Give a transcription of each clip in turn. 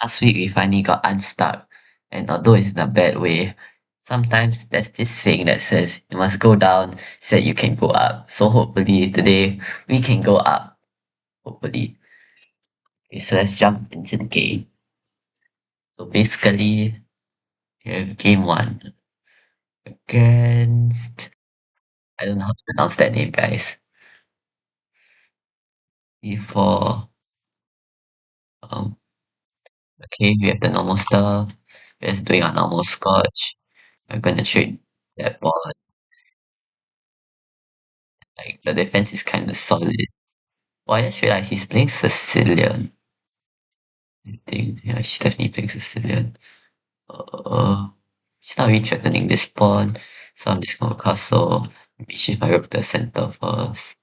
Last week we finally got unstuck, and although it's in a bad way, sometimes there's this saying that says you must go down so that you can go up. So hopefully today we can go up. Hopefully. Okay, so let's jump into the game. So basically, we have game one against, I don't know how to pronounce that name, guys. Before, um, okay, we have the normal stuff. We're just doing our normal scotch. We're gonna trade that ball. Like the defense is kind of solid. Well, I just realized he's playing Sicilian. I think, yeah, he's definitely playing Sicilian. Uh, he's not really threatening this pawn, so I'm just gonna castle. Maybe shift my rook to the center first.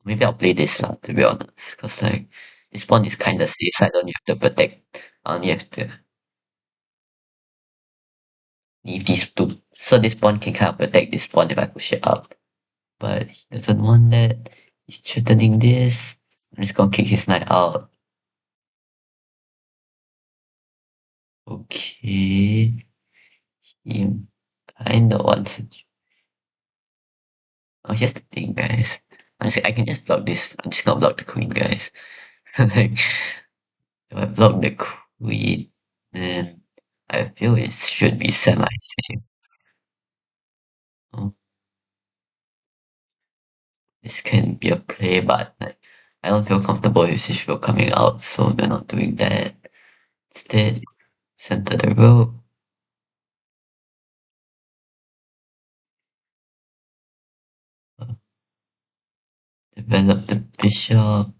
Maybe I'll play this lah, to be honest, because like this pawn is kind of safe, so I don't have to protect. I only have to leave these two. So this pawn can kind of protect this pawn if I push it up. But he doesn't want that. He's threatening this. I'm just gonna kick his knight out. Okay. He kinda wants it. Oh, here's the thing, guys. I can just block this. I'm just gonna block the queen, guys. Like, if I block the queen, then I feel it should be semi-safe. Um, this can be a play, but like, I don't feel comfortable with this rook coming out, so we're not doing that. Instead, center the rook. uh, Develop the bishop.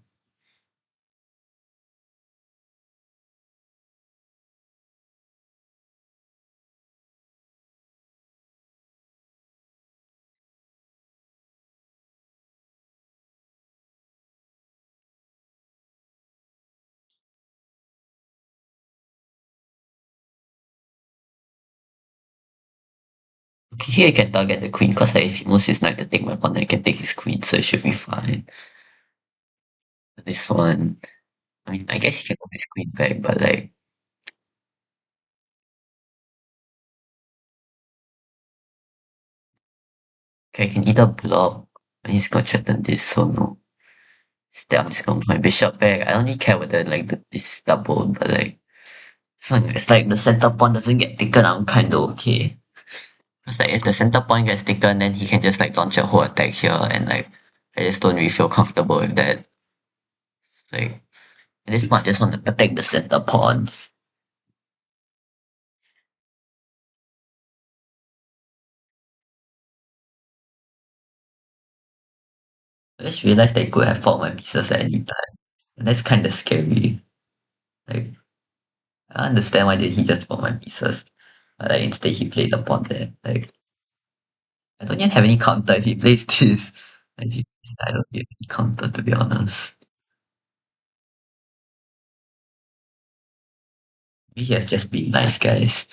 Okay, here you can target the queen, because like, if he moves his knight to take my pawn, I can take his queen, so it should be fine. This one, I mean, I guess he can move his queen back, but like, okay, I can either block, and he's gonna threaten this, so no. Instead, I'm just gonna move my bishop back. I don't really care whether like this is double, but like, as long as like the center pawn doesn't get taken, I'm kinda okay. Because like if the center pawn gets taken, then he can just like launch a whole attack here, and like I just don't really feel comfortable with that. Like at this point, I just want to protect the center pawns. I just realized that he could have fought my pieces at any time, and that's kind of scary. Like I understand why did he just fought my pieces, but like instead he played the pawn there. Like I don't even have any counter if he plays this. Like, I don't get any counter, to be honest. Maybe he has just been nice, guys.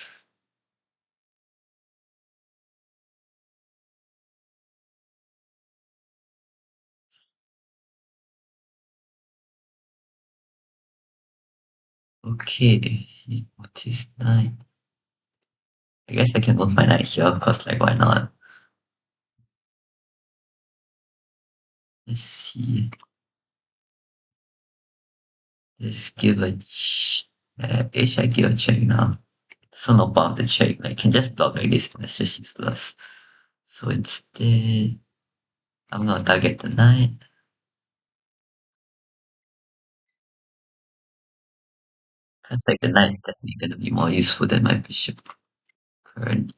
Okay, what is knight? I guess I can move my knight here, because like why not? Let's see. Let's give a should I give a check now? So no point of the check. Like, I can just block like this, and it's just useless. So instead, I'm gonna target the knight. Cause like the knight is definitely gonna be more useful than my bishop currently.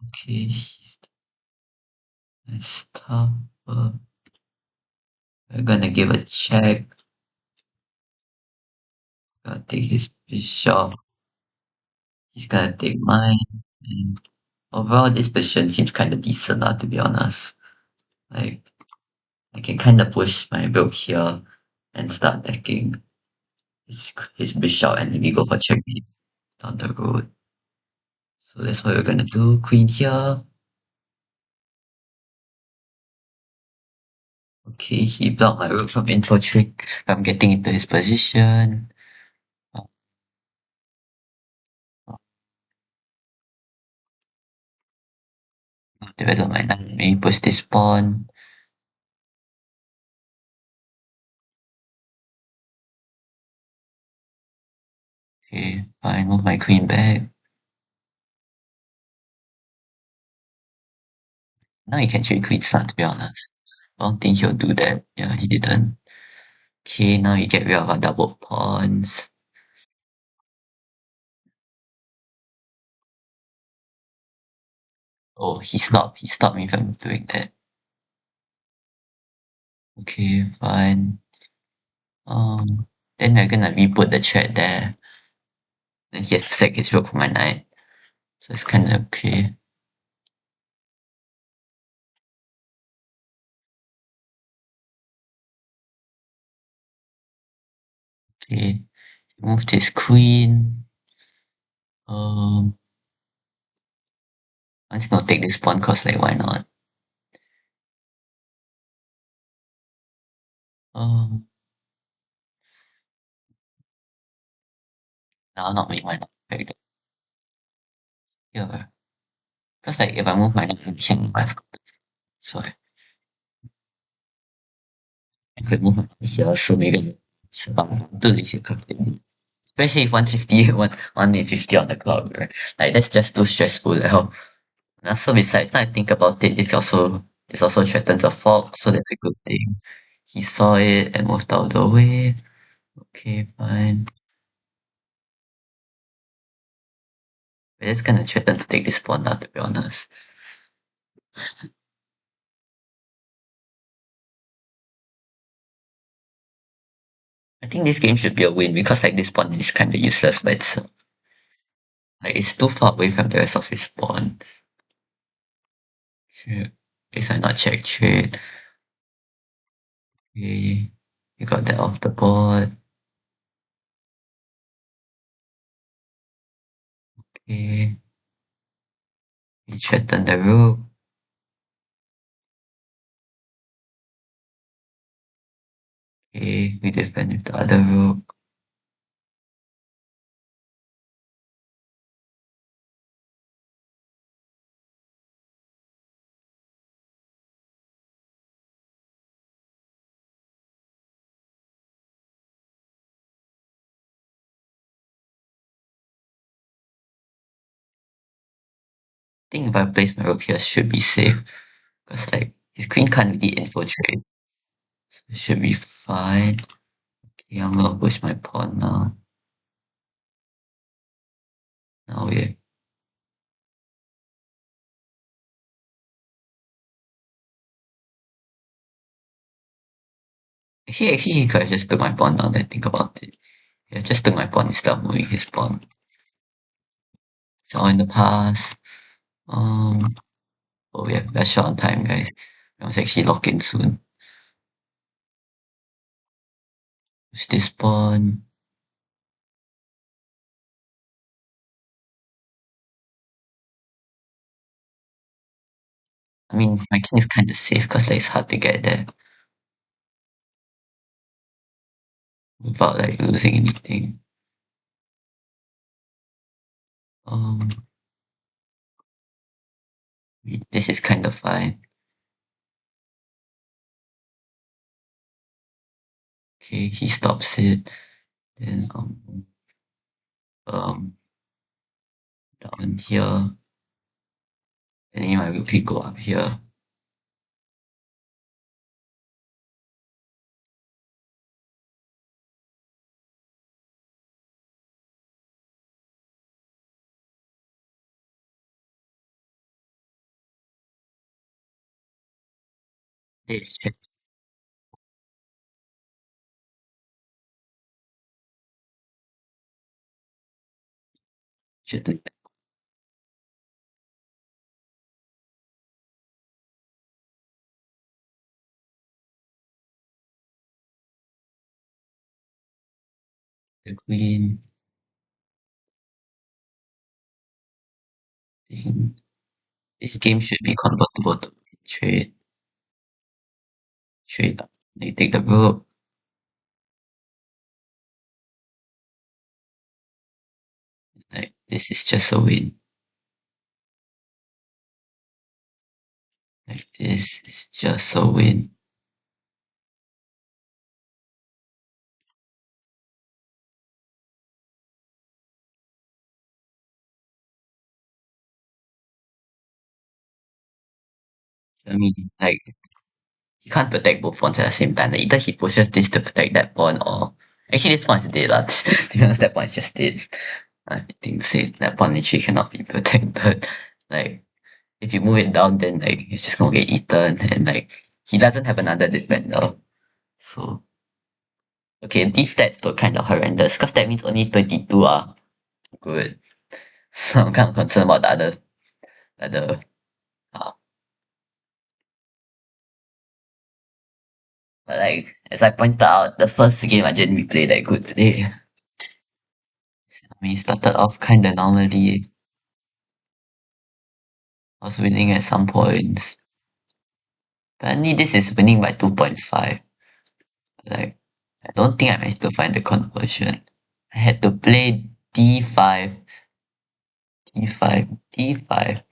Okay, he's tough. We're gonna give a check. Gonna take his bishop. He's gonna take mine. And overall, this position seems kind of decent, to be honest. Like, I can kind of push my rook here and start attacking his bishop and maybe go for checkmate down the road. So that's what we're gonna do. Queen here. Okay, he blocked my rook from infiltrate from getting into his position. Uh, Develop my knight, maybe push this pawn. Okay, fine, move my queen back. Now he can trade queens now, to be honest. I don't think he'll do that. Yeah, he didn't. Okay, now you get rid of our double pawns. Oh, he stopped me from doing that. Okay, fine. Then we're gonna reboot the thread there. Then he has to sack his rook for my knight. So it's kinda okay. Okay, moved his queen. Um, I'm just gonna take this pawn cause like why not? Um, no, not me, why not? Like that. Yeah, cause like if I move my knight from here, I've got so I could move my knight here, so maybe it's about 2 especially if 150, 150 on the clock, right? Like that's just too stressful. Like how and also besides, now I think about it, this also threatens a fork, so that's a good thing. He saw it and moved out of the way. Okay, fine. We're just gonna threaten to take this pawn now, to be honest. I think this game should be a win because like this pawn is kinda useless by itself. Like it's too far away from the rest of his pawns. Okay. Guess I not check trade. Okay. You got that off the board. Okay. We threaten the rook. Okay. We defend with the other rook. I think if I place my rook here, I should be safe. Because like his queen can't really infiltrate. It should be fine. Okay, I'm gonna push my pawn now. Now we actually he could have just took my pawn now that I think about it. Yeah, just took my pawn instead of moving his pawn. It's all in the past. Um oh yeah, that's short on time guys. I was actually lock in soon. Push this pawn. I mean my king is kinda safe because like it's hard to get there without like losing anything. Um this is kind of fine. Okay, he stops it. Then um down here. And then my rook can go up here. Let's check. Check the queen. This game should be convertible to trade. straight up. You take the rook. Like this is just a win. Like this is just a win. I mean, like he can't protect both pawns at the same time. Like, either he pushes this to protect that pawn, or actually this pawn is dead. Lah. To be honest, that pawn is just dead. I think safe. That pawn literally cannot be protected. Like if you move it down, then like it's just gonna get eaten, and like he doesn't have another defender. So okay, these stats look kind of horrendous because that means only 22 are good. So I'm kind of concerned about the other. Uh, but like as I pointed out, the first game I didn't really play that good today. I mean, it started off kind of normally. I was winning at some points. Apparently, this is winning by 2.5. Like, I don't think I managed to find the conversion. I had to play d5, d5, d5.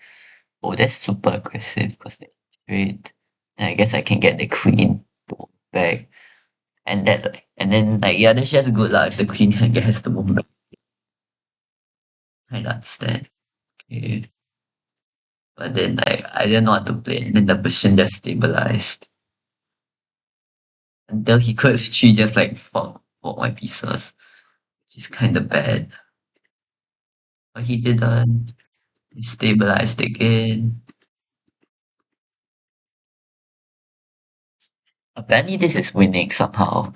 Oh, that's super aggressive because they trade. And I guess I can get the queen to move back. And then like yeah, that's just good lah if the queen can get to move back. I understand. Okay. But then like I didn't know what to play, and then the position just stabilized. Until he could she just like for my pieces. Which is kinda bad. But he didn't. He stabilized again. Apparently this is winning somehow.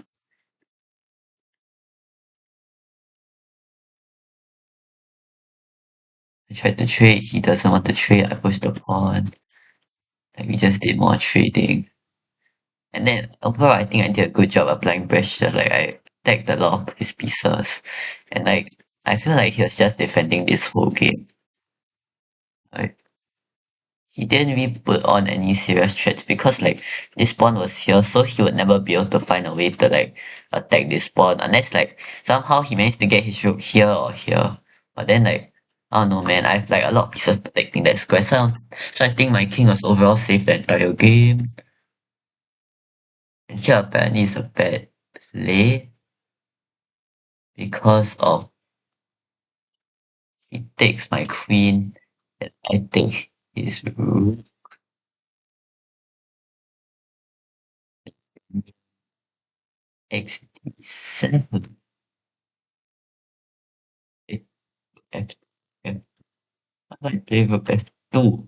I tried to trade, he doesn't want to trade, I pushed the pawn. Like we just did more trading. And then overall I think I did a good job applying pressure. Like I attacked a lot of his pieces. And like I feel like he was just defending this whole game. Like he didn't really put on any serious threats because like this pawn was here, so he would never be able to find a way to like attack this pawn unless like somehow he managed to get his rook here or here. But then like I don't know man, I have like a lot of pieces protecting that square. So I think my king was overall safe the entire game. And here apparently is a bad play because of he takes my queen and I take his rook. X7. F, F, F. How do I play rook F2?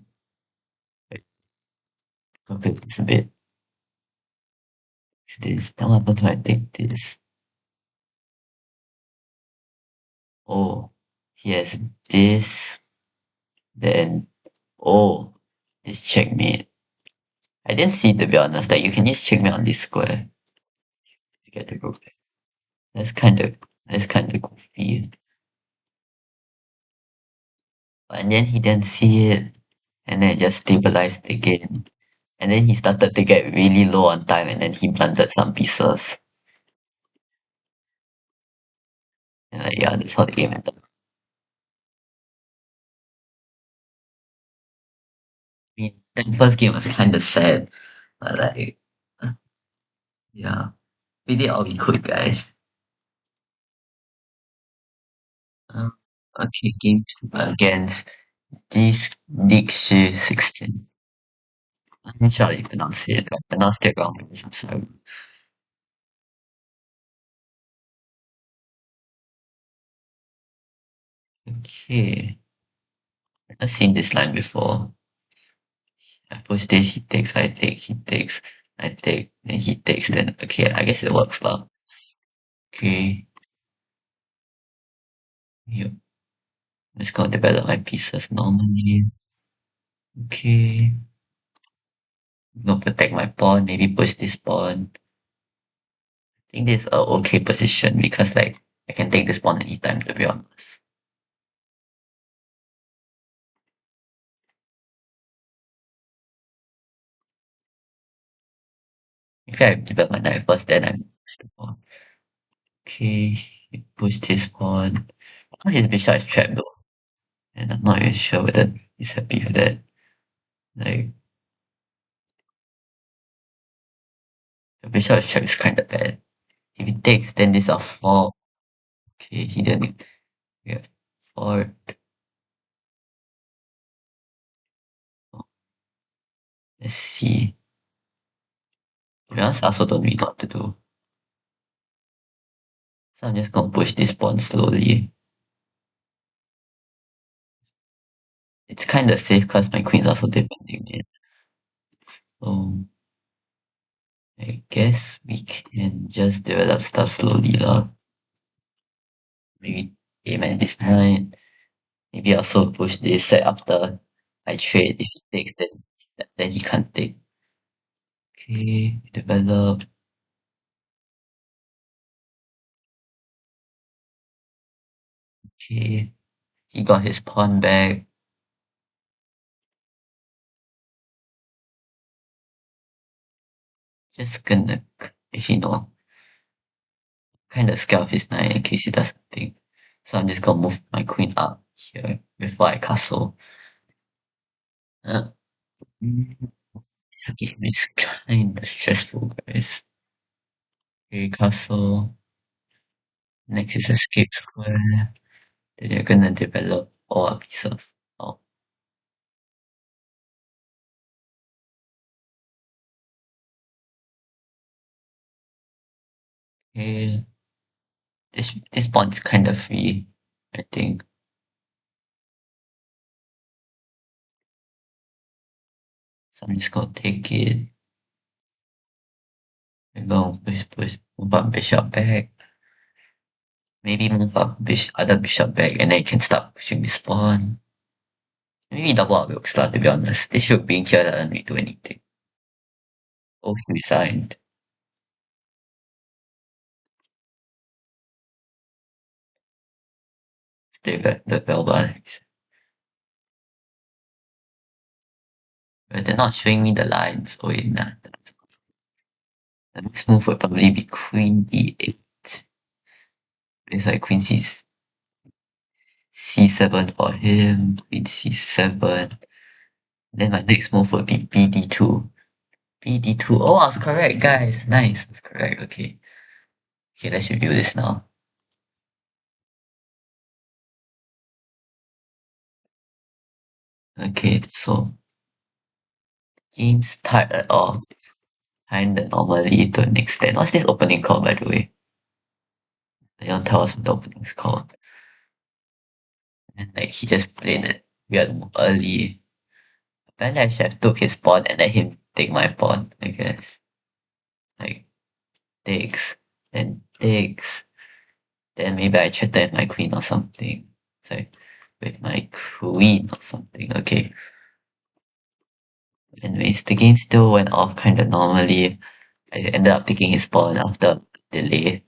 Wait, okay, this a bit. Is this? Now what do I take this? Oh, he has this. Then, oh, it's checkmate. I didn't see to be honest that you can just checkmate on this square to get the rook. That's kinda goofy. And then he didn't see it, and then it just stabilized again. And then he started to get really low on time, and then he blunted some pieces. And like, yeah, that's how the game ended. I mean, that first game was kind of sad, but like, yeah, we did all we could, guys. Um, okay, game two against Dixie 16. I'm not sure how you pronounce it. I pronounced it wrong. I'm sorry. Okay, I've seen this line before. I push this, he takes, I take, he takes, I take, then he takes, then okay, I guess it works lah. Okay, yep. I'm just gonna develop my pieces normally. Okay, I'm gonna protect my pawn, maybe push this pawn. I think this is a okay position because like I can take this pawn anytime to be honest. Maybe I develop my knight first, then I push the pawn. Okay, he pushed his pawn. Oh, his bishop is trapped though, and I'm not even sure whether he's happy with that. Like, the bishop is trapped is kind of bad. If he takes, then this are four. Okay, he didn't. We have four. Let's see. To be honest, I also don't really know what to do. So I'm just gonna push this pawn slowly. It's kind of safe because my queen's also defending it. So I guess we can just develop stuff slowly lah. Maybe aim at this knight. Maybe also push this set after I trade. If he takes, then he can't take. Okay, develop. Okay, he got his pawn back. Just gonna actually no, kind of scared of his knight in case he does something. So I'm just gonna move my queen up here before I castle. Uh, mm, this game is kind of stressful, guys. Okay, castle. Next is escape square. Then you're gonna develop all our pieces. Oh, okay. This pawn's kind of free, I think. So I'm just gonna take it. We're gonna push, move up bishop back. Maybe move up other bishop back, and then you can start pushing this pawn. Maybe double up will start, to be honest. This should being here doesn't really do anything. Oh, he resigned. Stay back the Velva. But they're not showing me the lines. Oh, wait, nah. The next move would probably be Queen D8. It's like Queen C7 for him, Queen C7. Then my next move would be BD2. BD2. Oh, I was correct, guys. Nice. That's correct. Okay. Okay, let's review this now. Okay, so game started off kind of normally to an extent. What's this opening called, by the way? You don't tell us what the opening is called. And like he just played it weird early. Apparently I should have took his pawn and let him take my pawn, I guess. Like takes, then takes. Then maybe I threaten my queen or something. So with my queen or something. Okay. Anyways, the game still went off kind of normally. I ended up taking his pawn after delay.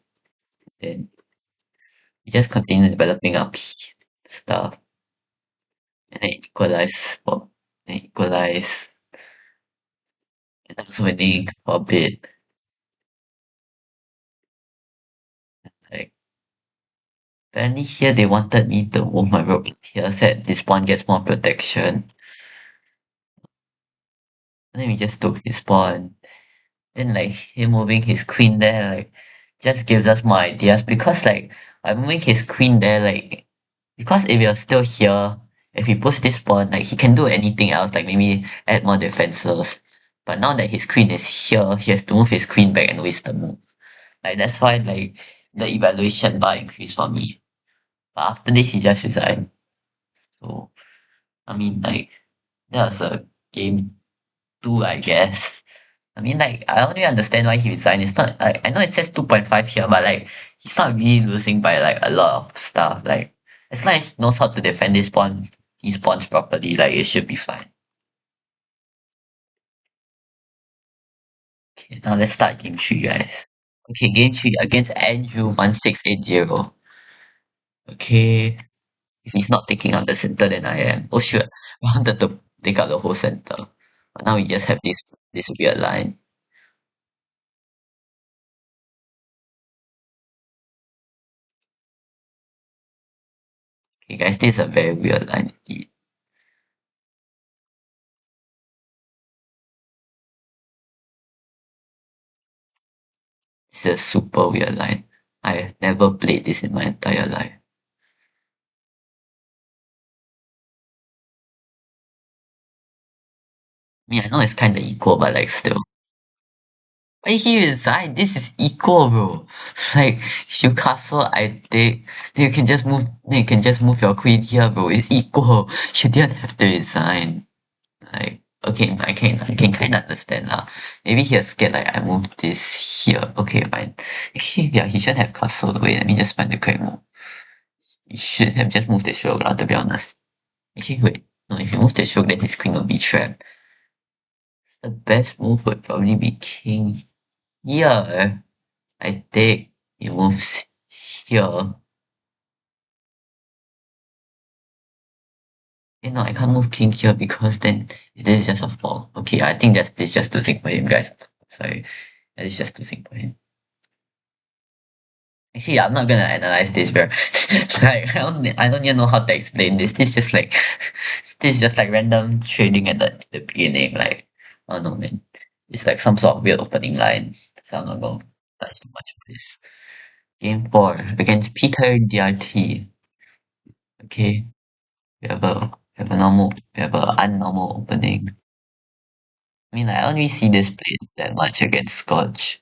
Then we just continued developing our stuff. And then equalize for then equalize. And I was winning for a bit. Like apparently here they wanted me to move my rook here, said this pawn gets more protection. And then we just took his pawn. Then like him moving his queen there like just gives us more ideas because like by moving his queen there like because if you're still here, if he push this pawn, like he can do anything else, like maybe add more defenses. But now that his queen is here, he has to move his queen back and waste the move. Like that's why like the evaluation bar increased for me. But after this he just resigned. So I mean like that was a game two, I guess. I mean, like, I don't really understand why he resigned. It's not like I know it says 2.5 here, but like he's not really losing by like a lot of stuff. Like as long as he knows how to defend his pawns properly, like it should be fine. Okay, now let's start game three, guys. Okay, game three against Andrew 1680. Okay, if he's not taking up the center, then I am. Oh shoot, I wanted to take up the whole center, but now we just have this weird line. Hey guys, this is a very weird line indeed. This is a super weird line. I have never played this in my entire life. I mean, I know it's kind of equal, but like still. Why he resign? This is equal, bro. Like you castle, I take. Then you can just move. Then you can just move your queen here, bro. It's equal. You didn't have to resign. Like okay, I can kind of understand now. Maybe he was scared like I move this here. Okay, fine. Actually, yeah, he shouldn't have castled. Wait, let me just find the correct move. He should have just moved the rook, lah, to be honest. Actually, wait. No, if you move the rook, then his queen will be trapped. The best move would probably be king here. I take he moves here. No, I can't move king here because then this is just a fall. Okay, I think this just too sick for him, guys. Sorry, that is just too sick for him. Actually, I'm not gonna analyze this, bro. Like, I don't even know how to explain this. This is just like, this is just like random trading at the beginning. Like, I don't know, man. It's like some sort of weird opening line. So I'm not going to touch too much of this. Game 4 against Peter DRT. Okay, we have a normal, we have a unnormal opening. I mean, like, I don't really see this played that much against Scotch.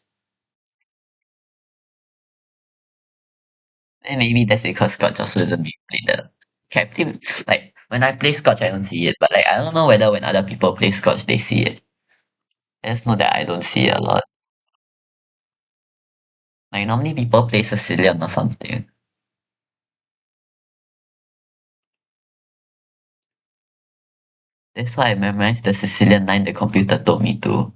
And maybe that's because Scotch also doesn't really play the captive. Like, when I play Scotch, I don't see it. But, like, I don't know whether when other people play Scotch, they see it. I just know that I don't see it a lot. Like, normally people play Sicilian or something. That's why I memorized the Sicilian line the computer told me to.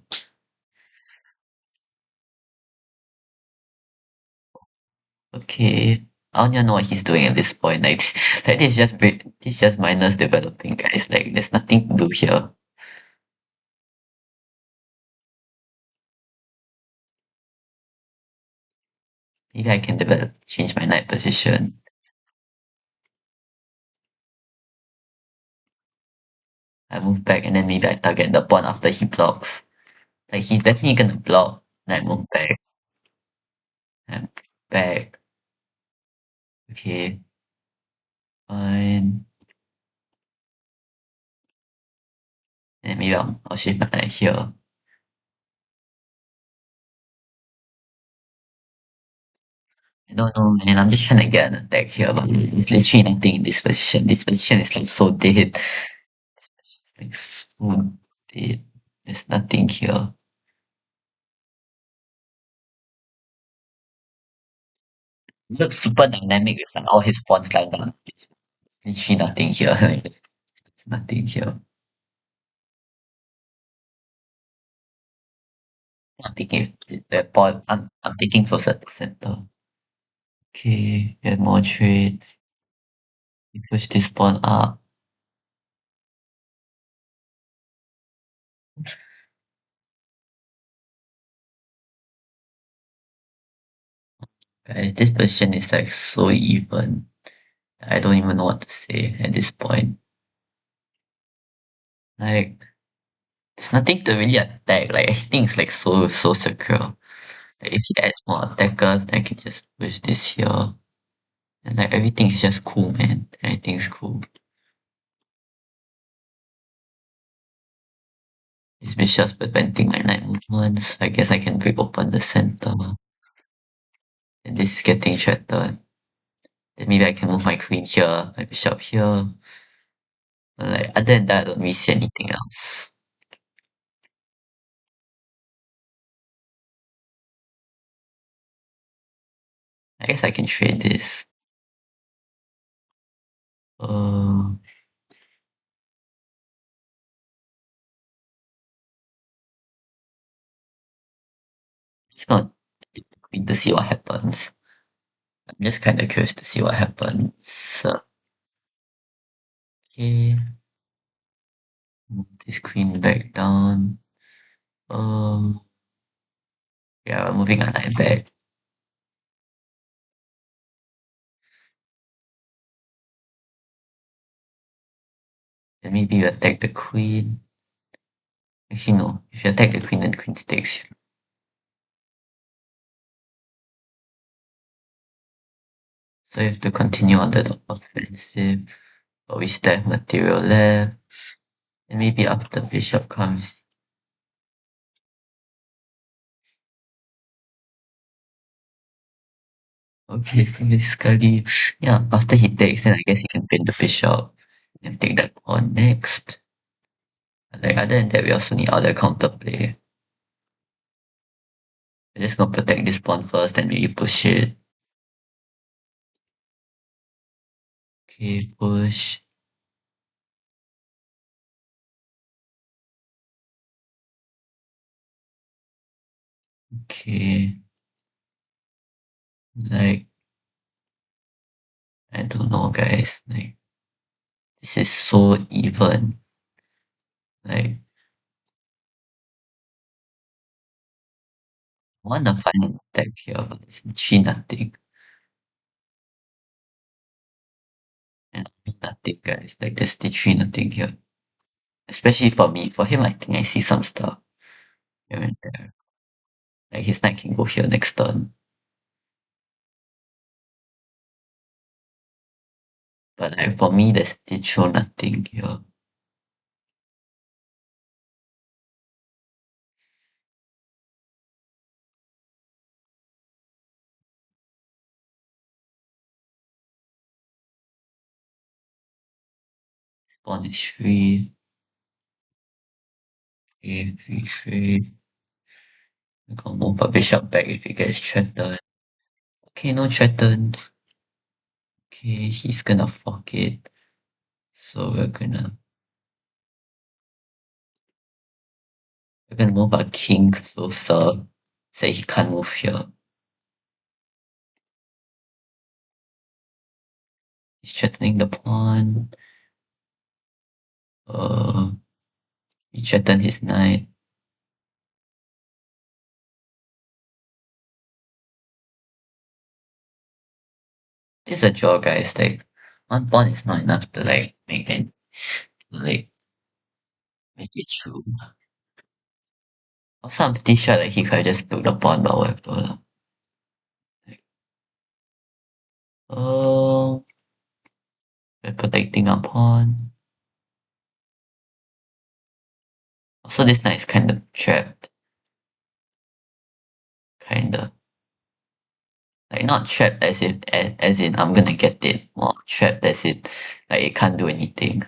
Okay. I don't even know what he's doing at this point. Like, like this is just minus developing, guys. Like, there's nothing to do here. Maybe I can change my knight position. I move back and then maybe I target the pawn after he blocks. Like he's definitely gonna block. And I move back. And back. Okay. Fine. And maybe I'll shift my knight here. I don't know, man. I'm just trying to get an attack here, but it's literally nothing in this position. This position is like so dead. It's like so dead. There's nothing here. It looks super dynamic with like all his pawns lined up. It's literally nothing here. There's nothing here. I'm taking the pawn. I'm taking closer to center. Okay, get more trades. We push this pawn up. Guys, this position is like so even. I don't even know what to say at this point. Like, there's nothing to really attack. Like, everything is like so secure. Like, if he adds more attackers, then I can just push this here. And like, everything is just cool, man. Everything is cool. This bishop's preventing my knight movements. I guess I can break open the center. And this is getting shattered. Then maybe I can move my queen here, my bishop here. But like, other than that, I don't really see anything else. I guess I can trade this. Uh, it's gonna wait to see what happens. I'm just kind of curious to see what happens. Okay, move this queen back down. Um, yeah, moving a knight back. Then maybe you attack the queen. Actually, no. If you attack the queen, then the queen takes you. So you have to continue on the offensive. But we still have material left. And maybe after bishop comes. Okay, so basically, yeah, after he takes, then I guess he can pin the bishop and take that pawn next. Like other than that, we also need other counterplay. We're just gonna protect this pawn first, then maybe push it. Okay, push. Okay. Like, I don't know, guys. Like, this is so even. Like, I want to find an attack here, but it's 3 nothing. And nothing, guys. Like, there's the 3 nothing here. Especially for me. For him, I think I see some stuff here and there. Like, his knight can go here next turn. But like, for me, there's literally nothing here. Pawn is free. Okay, free, free. We can move a bishop back if he gets threatened. Okay, no threatens. Okay, he's gonna fork it. So we're gonna move our king closer. So he can't move here. He's threatening the pawn. Uh, he threatened his knight. This is a draw, guys. Like, one pawn is not enough to like make it through. Also, I'm pretty sure like he could have just took the pawn, but whatever. Like, oh, we're protecting our pawn. Also, this knight is kind of trapped. Kinda. Like, not trapped as if, as in I'm gonna get it. More trapped as in, like, it can't do anything.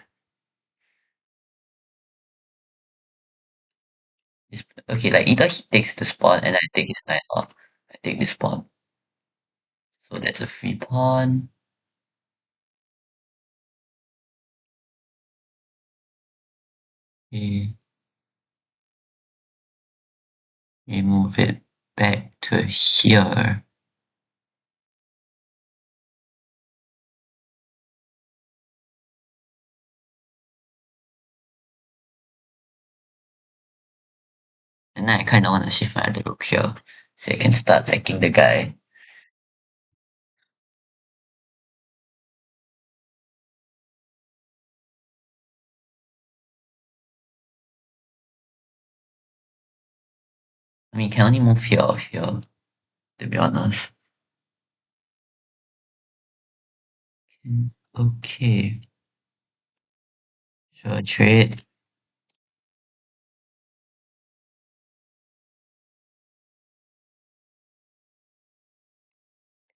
Okay, like, either he takes the pawn and I take his knight, or I take this pawn. So that's a free pawn. Okay, we move it back to here. And then I kind of want to shift my rook here, so I can start attacking the guy. I mean, can only move here or here, to be honest. Okay, sure, trade.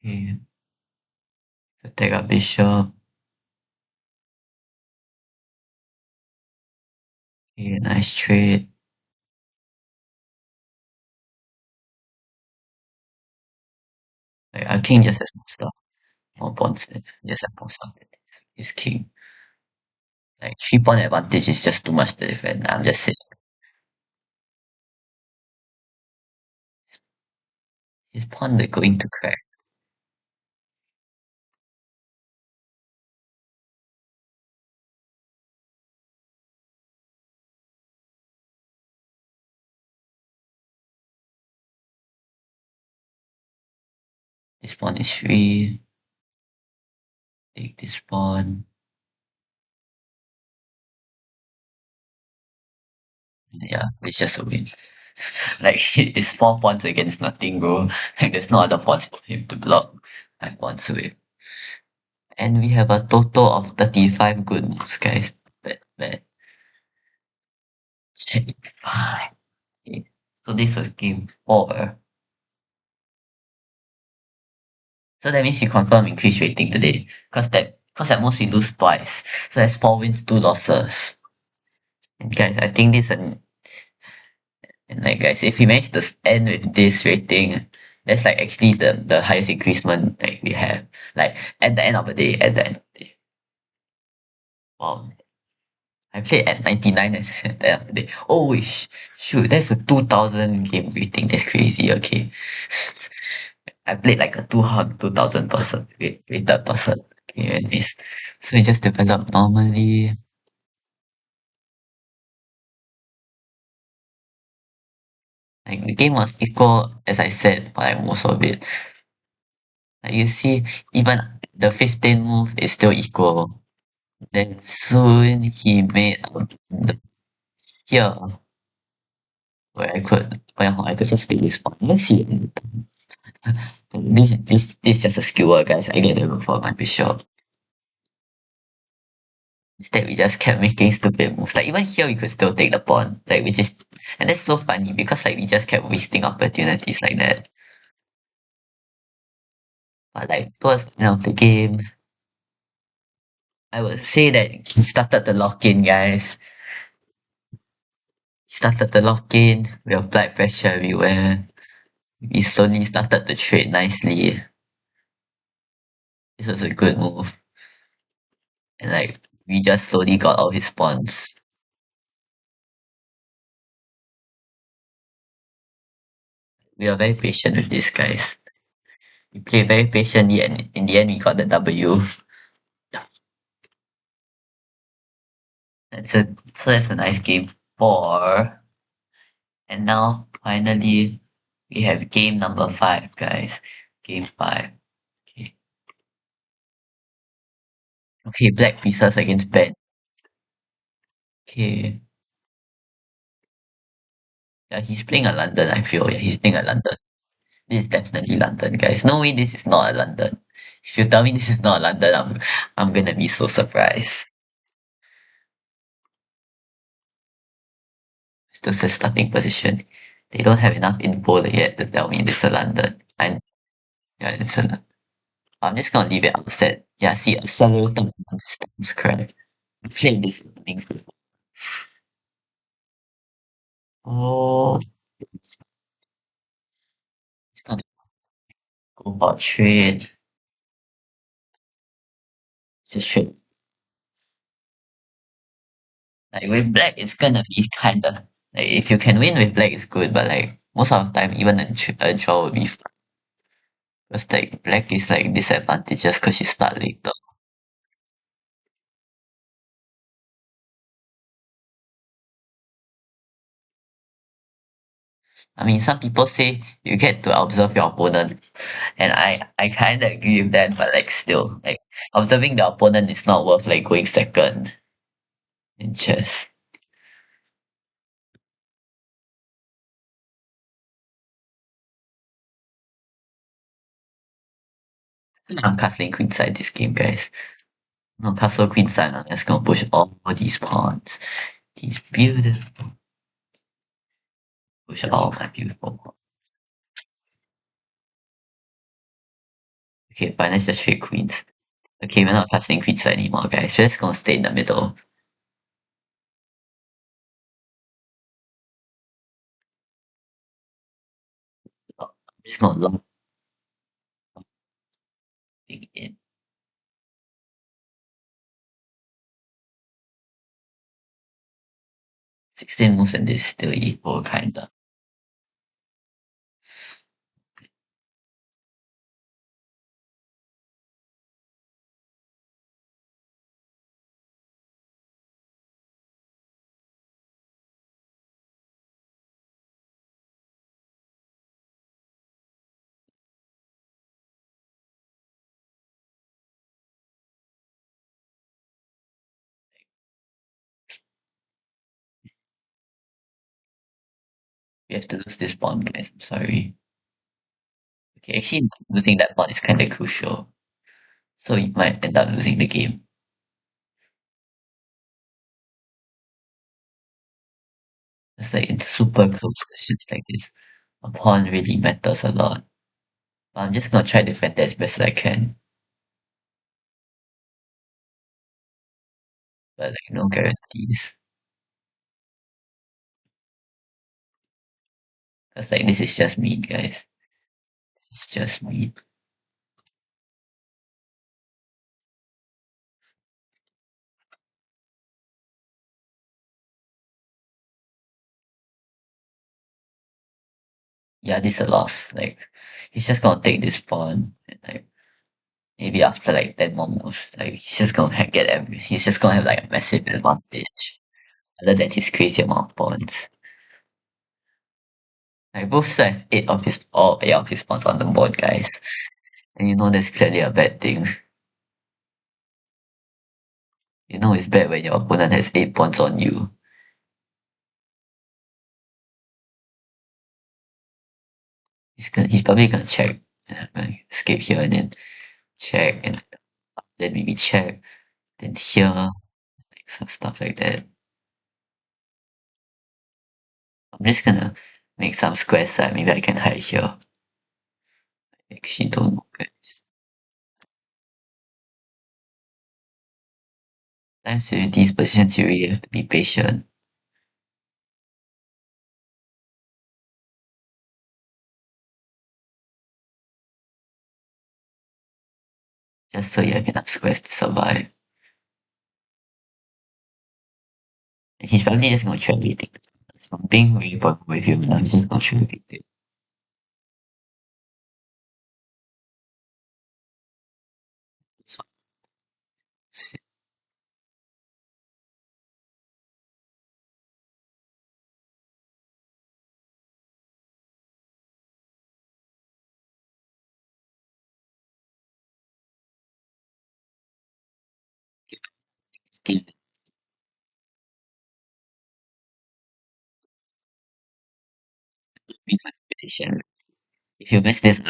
Okay, so take a bishop. Okay, nice trade. Like, our king just has more stuff, more pawns than just have more stuff than his king. Like, 3 pawn advantage is just too much to defend. I'm just saying. His pawn is going to crack. This pawn is free. Take this pawn. Yeah, it's just a win. Like it's 4 points against nothing, bro. Like there's no other points for him to block. 5 points away. And we have a total of 35 good moves, guys. But check 5. Okay. So this was game 4. So that means you confirm increase rating today. Cause at most we lose twice. So that's 4 wins, 2 losses. And guys, I think this and like guys, if we manage to end with this rating, that's like actually the highest increasement like we have. Like at the end of the day, at the end of the day. Wow. I played at 99 at the end of the day. Oh shoot, that's a 2000 game rating. That's crazy, okay. I played like a 2000 person rated person. Okay, anyways. So we just develop normally. Like the game was equal as I said, but like most of it. Like you see, even the 15 move is still equal. Then soon he made the here where I could just take this one. Let's see. This just a skewer, guys. I get the rook for my bishop. Instead, we just kept making stupid moves. Like even here, we could still take the pawn. Like we just, and that's so funny because like we just kept wasting opportunities like that. But like towards the end of the game, I would say that he started the lock in, guys. He started the lock in. We have black pressure everywhere. We slowly started to trade nicely. This was a good move. And like we just slowly got all his pawns. We are very patient with these guys. We played very patiently and in the end we got the W. That's a nice game 4. And now finally we have game number 5, guys. Game 5. Okay. Okay, black pieces against bed. Okay. Yeah, he's playing a London, I feel. Yeah, he's playing a London. This is definitely London, guys. No way this is not a London. If you tell me this is not a London, I'm gonna be so surprised. Still says starting position. They don't have enough info yet to tell me it's a London. And yeah, it's a London. I'm just gonna leave it outside. Yeah, see, accelerator stance correct. I played this things before. Oh, it's not go for trade. It's just trade. Like with black, it's gonna be kinda like if you can win with black, it's good. But like most of the time, even a draw will be because like black is like disadvantageous because you start later. I mean, some people say you get to observe your opponent, and I kind of agree with that. But like still, like observing the opponent is not worth like going second in chess. I'm castling queenside this game, guys. No castle queenside. I'm just gonna push all these pawns. These beautiful, push all my beautiful pawns. Okay, fine. Let's just trade queens. Okay, we're not castling queenside anymore, guys. We're just gonna stay in the middle. I'm just gonna lock it in. 16 moves and this still equal, kinda. We have to lose this pawn, guys. I'm sorry. Okay, actually, losing that pawn is kind of crucial. So you might end up losing the game. It's like in super close questions like this. A pawn really matters a lot. But I'm just gonna try to defend that as best as I can. But like no guarantees. Cause like this is just me, guys. It's just me. Yeah, this is a loss. Like he's just gonna take this pawn and like maybe after like 10 more moves, like he's just gonna get every he's just gonna have like a massive advantage other than his crazy amount of pawns. Like both sides all eight of his pawns on the board, guys. And you know that's clearly a bad thing. You know it's bad when your opponent has 8 pawns on you. He's probably gonna check. Like, escape here and then check and then maybe check, then here, like some stuff like that. I'm just gonna make some square side. Maybe I can hide here. I actually don't know, guys. Sometimes with these positions, you really have to be patient. Just so you have enough squares to survive. And he's probably just gonna try everything. So I'm being really important with you, and I'm just gonna try everything. So, so still be my patient. If you mess this up,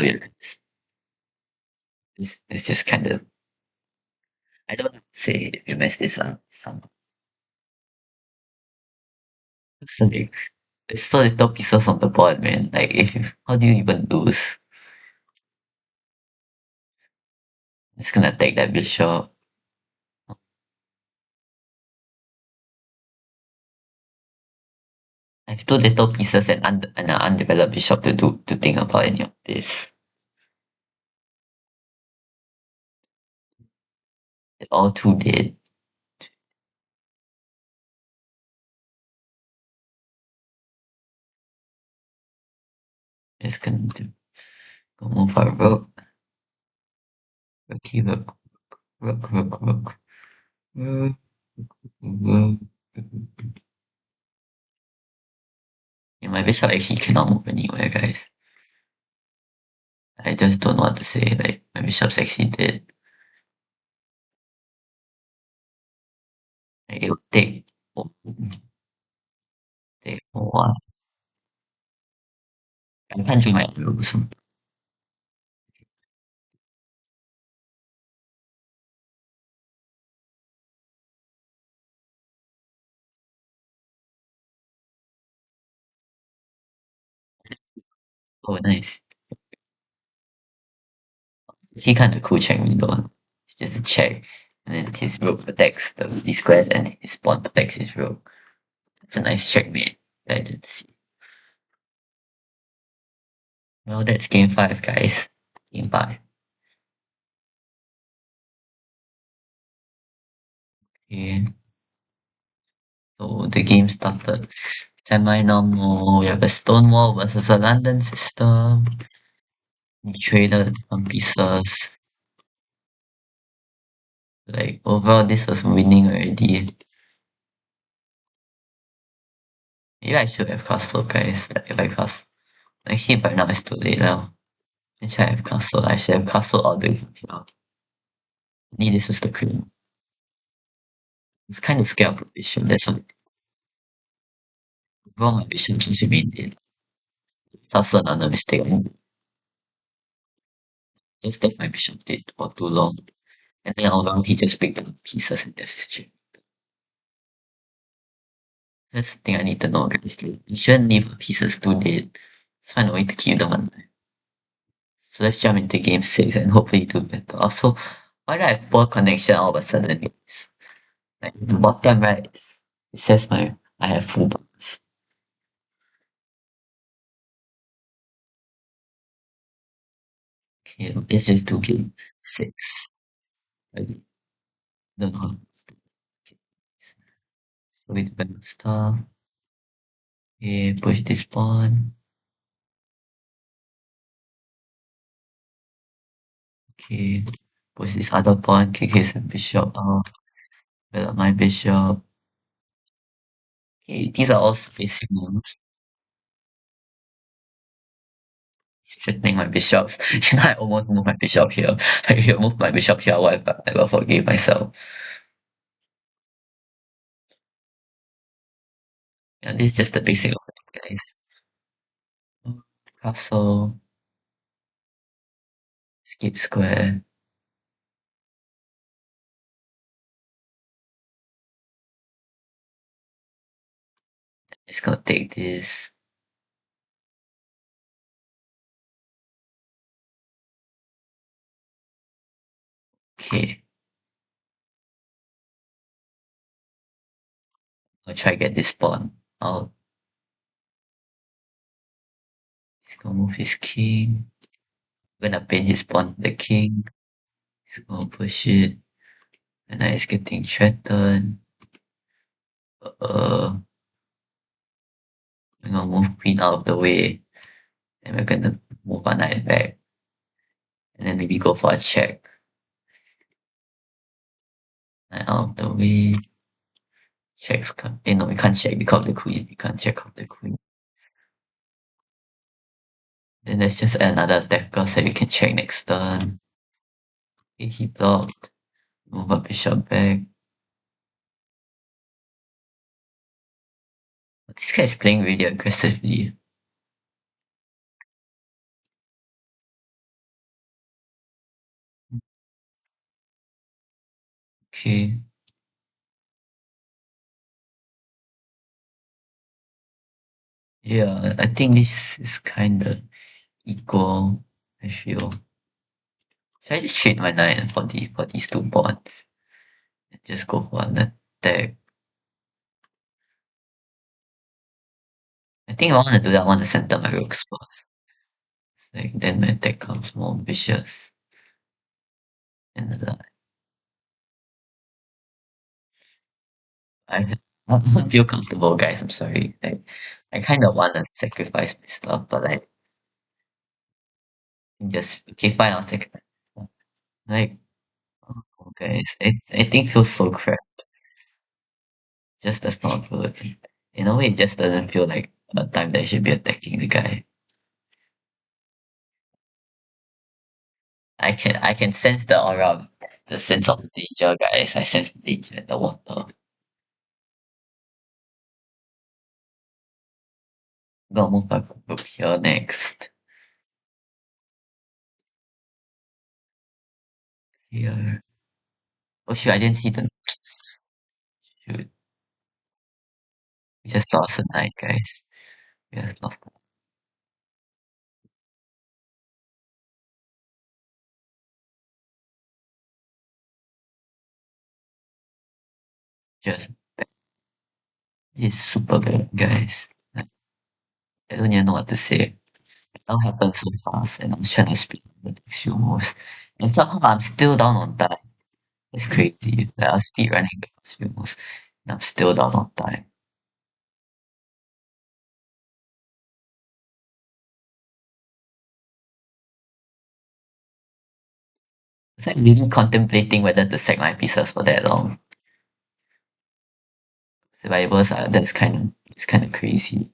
it's just kind of I don't know what to say if you mess this up. So like, there's so little pieces on the board, man. Like if you, how do you even lose? It's gonna take that bishop. I have two little pieces and an undeveloped bishop to think about any of this. They're all too dead. Just gonna go move for rook. Rookie, rook, rook, rook, rook. Rook, rook. Yeah, my bishop actually cannot move anywhere, guys. I just don't know what to say. Like my bishop's actually dead. Like it would take a while. I can't drink my rules. Oh, nice. He kind of cool check window. It's just a check, and then his rook protects the squares, and his pawn protects his rook. It's a nice checkmate. I did see. Well, that's game five, guys. Game five. Okay. So the game started semi-normal. We have a Stonewall versus a London system. We traded some pieces. Like overall, this was winning already. Maybe I should have castle, guys. Like if I cast, actually, by now it's too late now. Actually, I have castle. I should have castle all the way from here. Need this was the queen. It's kind of scared of the bishop. That's why overall my bishop keeps remain dead. It's also another mistake. Just left my bishop dead for too long. And then all around he just picked up pieces and just check. That's the thing I need to know, guys. Like, you shouldn't leave pieces too dead. Find a way to keep them alive. So let's jump into game 6 and hopefully do better. Also, why do I have poor connection all of a sudden? Guys? Like the bottom right, it says I have full bars. Okay, let's just do game 6. I don't know how to start. Okay. So with the stuff. Okay, push this pawn. Okay, push this other pawn, kick his bishop out. Develop my bishop. Okay, these are all spacing moves. Threatening my bishop. You know, I almost moved my bishop here. If you move my bishop here, I would have never forgave myself. Yeah, this is just the basic of it, guys. Castle, skip square. Just gonna take this. Okay, I'll try get this pawn out. He's gonna move his king. Gonna pin his pawn to the king. He's gonna push it. And now he's getting threatened. We're gonna move queen out of the way. And we're gonna move our knight back. And then maybe go for a check. Knight out of the way. Checks. No, we can't check because of the queen. We can't check off the queen. Then let's just add another attacker so we can check next turn. Okay, he blocked. Move a bishop back. This guy is playing really aggressively. Okay. Yeah, I think this is kinda equal, I feel. Should I just trade my knight for these two pawns? And just go for an attack. I think I wanna do that, I wanna center my rooks first. Like then my attack comes more vicious. And I I don't feel comfortable, guys. I'm sorry. Like I kind of want to sacrifice my stuff, but like just okay, fine. I'll sacrifice. My stuff. Like oh, guys, I think feels so crap. Just does not feel good. In a way, it just doesn't feel like a time that I should be attacking the guy. I can sense the aura, the sense of danger, guys. I sense the danger in the water. Gonna move my group here next. Here. Oh shoot! I didn't see the. Shoot! We just lost a knight, guys. We just lost. Just this is super bad, guys. Like, I don't even know what to say. It all happened so fast, and I'm trying to speed the next few moves. And somehow I'm still down on time. It's crazy. Like, I was speed running the first few moves, and I'm still down on time. It's like really contemplating whether to sack my pieces for that long. Survivors are it's kind of crazy.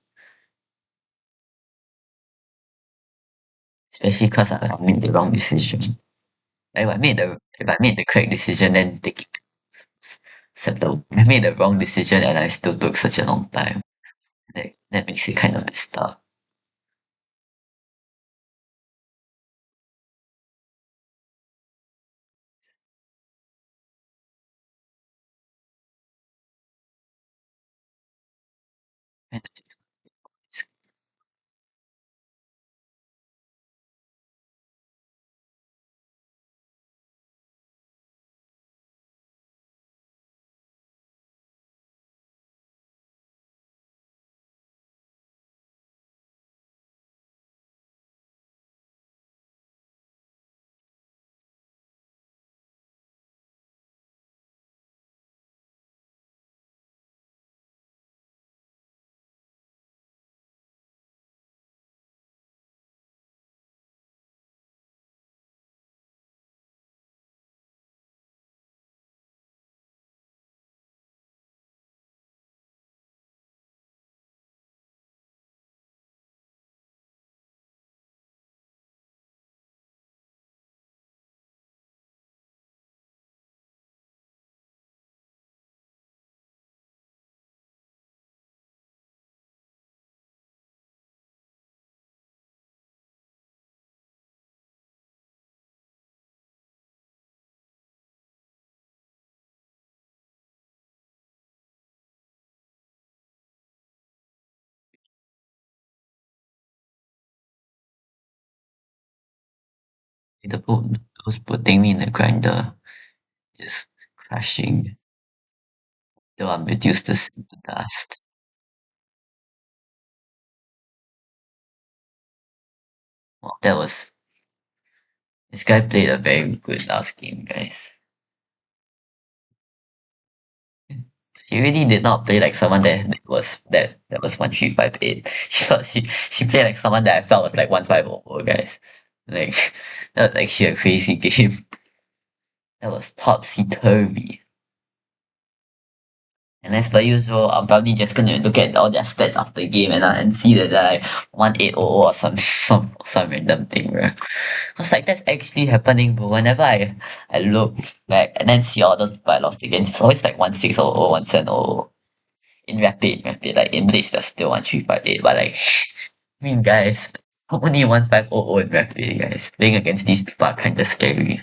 Especially because I made the wrong decision. Like if I made the correct decision, then take it acceptable. I made the wrong decision and I still took such a long time. That makes it kind of messed up. The boat was putting me in the grinder, just crashing till I'm reduced to dust. Well, that was this guy played a very good last game, guys. She really did not play like someone that was 1358. She played like someone that I felt was like 1500, guys. Like that was actually a crazy game. That was topsy turvy. And as per usual, I'm probably just gonna look at all their stats after the game and see that they're like 1800 or some random thing, right? Cause like that's actually happening, but whenever I look back and then see all those people I lost against, it's always like 1600, 1700. In rapid, like in Blitz there's still 1358, but like I mean guys, only 1500 in rapid, guys. Playing against these people are kinda scary.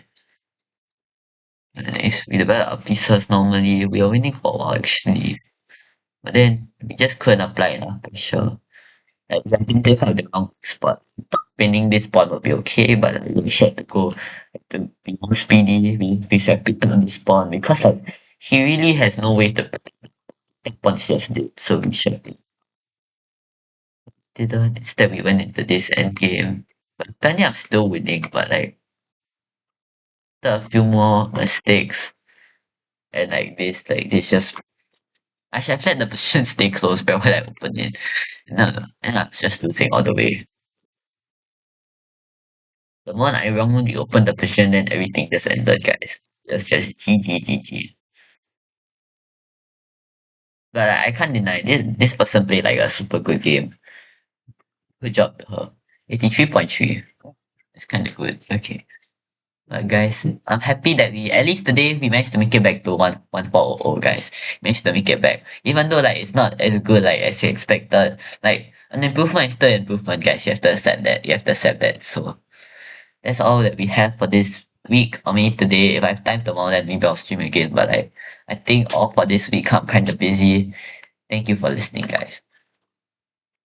And it's with the better pieces normally we are winning for a while actually. But then we just couldn't apply enough pressure. Like I didn't take out the wrong spot. Thought winning this spot would be okay, but like, we had to go to be more speedy, we increase rapid on this spawn because like he really has no way to take points just did, so we should didn't. Instead we went into this end game. But apparently I'm still winning, but like after a few more mistakes and like this just I should have let the position stay close but when I open it. And I was just losing all the way. The moment I wrongly opened the position then everything just ended, guys. It's just GG. But I can't deny this person played like a super good game. Good job to her. 83.3. It's kinda good. Okay. Guys, I'm happy that we at least today we managed to make it back to 1400, guys. Managed to make it back. Even though like it's not as good like as you expected. Like an improvement is still improvement, guys. You have to accept that. You have to accept that. So that's all that we have for this week. I mean today, if I have time tomorrow then maybe I'll stream again. But I think all for this week I'm kinda busy. Thank you for listening, guys.